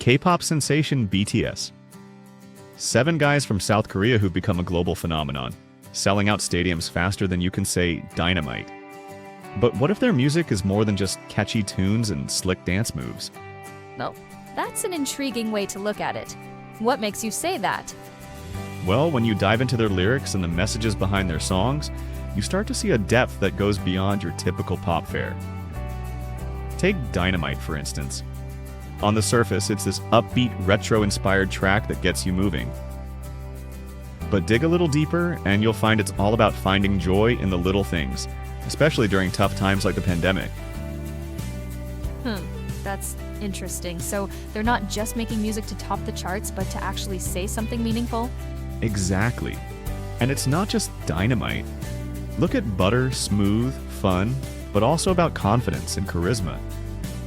K-pop sensation BTS. 7 guys from South Korea who've become a global phenomenon, selling out stadiums faster than you can say dynamite. But what if their music is more than just catchy tunes and slick dance moves? Well, that's an intriguing way to look at it. What makes you say that? Well, when you dive into their lyrics and the messages behind their songs, you start to see a depth that goes beyond your typical pop fare. Take Dynamite, for instance. On the surface, it's this upbeat, retro-inspired track that gets you moving. But dig a little deeper, and you'll find it's all about finding joy in the little things, especially during tough times like the pandemic. That's interesting. So they're not just making music to top the charts, but to actually say something meaningful? Exactly. And it's not just dynamite. Look at Butter, smooth, fun, but also about confidence and charisma.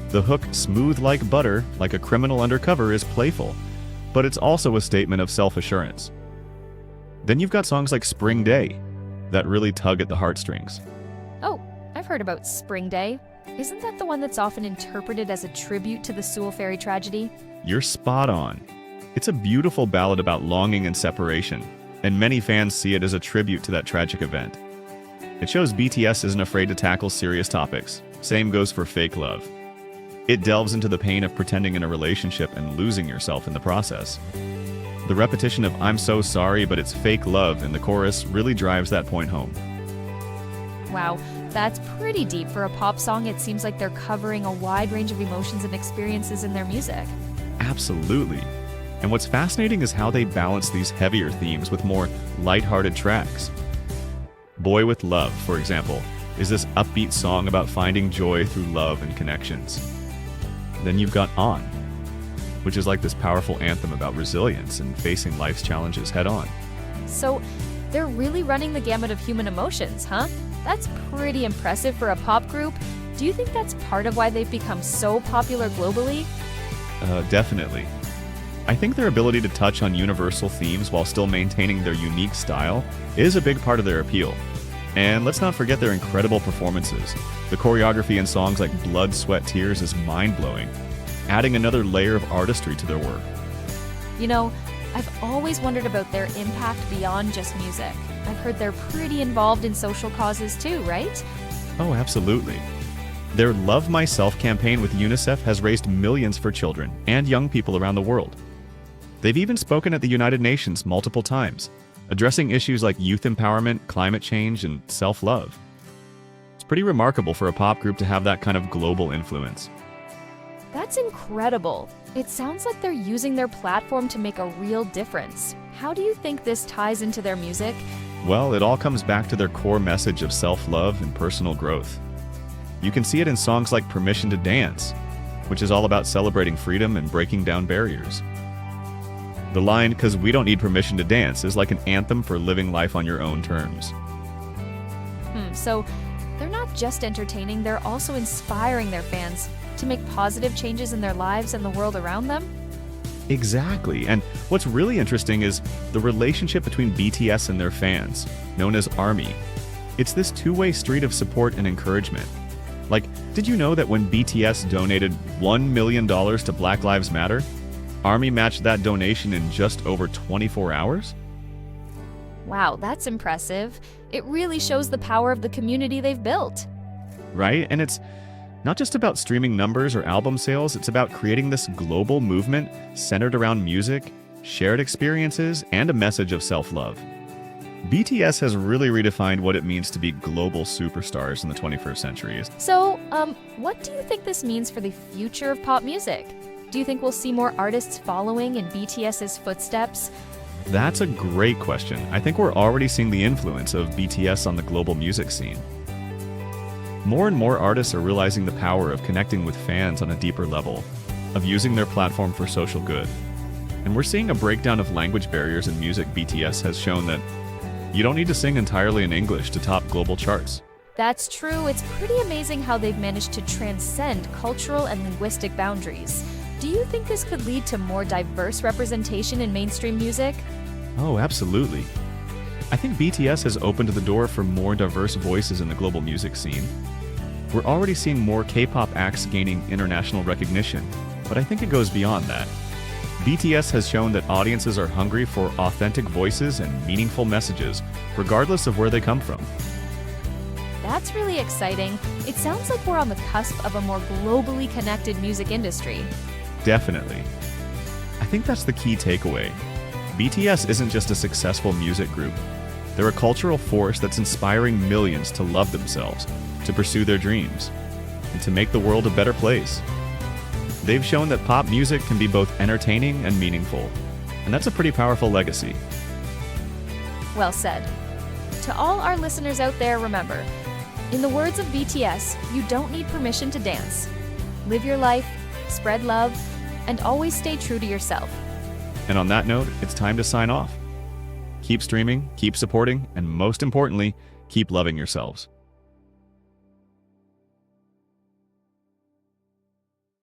The hook "smooth like butter, like a criminal undercover" is playful, but it's also a statement of self-assurance. Then you've got songs like Spring Day that really tug at the heartstrings. Oh, I've heard about Spring Day. Isn't that the one that's often interpreted as a tribute to the Sewell Ferry tragedy? You're spot on. It's a beautiful ballad about longing and separation, and many fans see it as a tribute to that tragic event. It shows BTS isn't afraid to tackle serious topics. Same goes for Fake Love. It delves into the pain of pretending in a relationship and losing yourself in the process. The repetition of "I'm so sorry, but it's fake love" in the chorus really drives that point home. Wow, that's pretty deep for a pop song. It seems like they're covering a wide range of emotions and experiences in their music. Absolutely. And what's fascinating is how they balance these heavier themes with more lighthearted tracks. Boy with Love, for example, is this upbeat song about finding joy through love and connections. Then you've got On, which is like this powerful anthem about resilience and facing life's challenges head on. So they're really running the gamut of human emotions, huh? That's pretty impressive for a pop group. Do you think that's part of why they've become so popular globally? Definitely. I think their ability to touch on universal themes while still maintaining their unique style is a big part of their appeal. And let's not forget their incredible performances. The choreography in songs like Blood, Sweat, Tears is mind-blowing, adding another layer of artistry to their work. You know, I've always wondered about their impact beyond just music. I've heard they're pretty involved in social causes too, right? Oh, absolutely. Their Love Myself campaign with UNICEF has raised millions for children and young people around the world. They've even spoken at the United Nations multiple times, addressing issues like youth empowerment, climate change, and self-love. It's pretty remarkable for a pop group to have that kind of global influence. That's incredible. It sounds like they're using their platform to make a real difference. How do you think this ties into their music? Well, it all comes back to their core message of self-love and personal growth. You can see it in songs like Permission to Dance, which is all about celebrating freedom and breaking down barriers. The line, "'Cause we don't need permission to dance," is like an anthem for living life on your own terms. So they're not just entertaining, they're also inspiring their fans to make positive changes in their lives and the world around them? Exactly. And what's really interesting is the relationship between BTS and their fans, known as ARMY. It's this two-way street of support and encouragement. Like, did you know that when BTS donated $1 million to Black Lives Matter, ARMY matched that donation in just over 24 hours? Wow, that's impressive. It really shows the power of the community they've built. Right? And it's not just about streaming numbers or album sales, it's about creating this global movement centered around music, shared experiences, and a message of self-love. BTS has really redefined what it means to be global superstars in the 21st century. So, what do you think this means for the future of pop music? Do you think we'll see more artists following in BTS's footsteps? That's a great question. I think we're already seeing the influence of BTS on the global music scene. More and more artists are realizing the power of connecting with fans on a deeper level, of using their platform for social good. And we're seeing a breakdown of language barriers in music. BTS has shown that you don't need to sing entirely in English to top global charts. That's true. It's pretty amazing how they've managed to transcend cultural and linguistic boundaries. Do you think this could lead to more diverse representation in mainstream music? Oh, absolutely. I think BTS has opened the door for more diverse voices in the global music scene. We're already seeing more K-pop acts gaining international recognition, but I think it goes beyond that. BTS has shown that audiences are hungry for authentic voices and meaningful messages, regardless of where they come from. That's really exciting. It sounds like we're on the cusp of a more globally connected music industry. Definitely. I think that's the key takeaway. BTS isn't just a successful music group. They're a cultural force that's inspiring millions to love themselves, to pursue their dreams, and to make the world a better place. They've shown that pop music can be both entertaining and meaningful, and that's a pretty powerful legacy. Well said. To all our listeners out there, remember, in the words of BTS, you don't need permission to dance. Live your life, spread love, and always stay true to yourself. And on that note, it's time to sign off. Keep streaming, keep supporting, and most importantly, keep loving yourselves.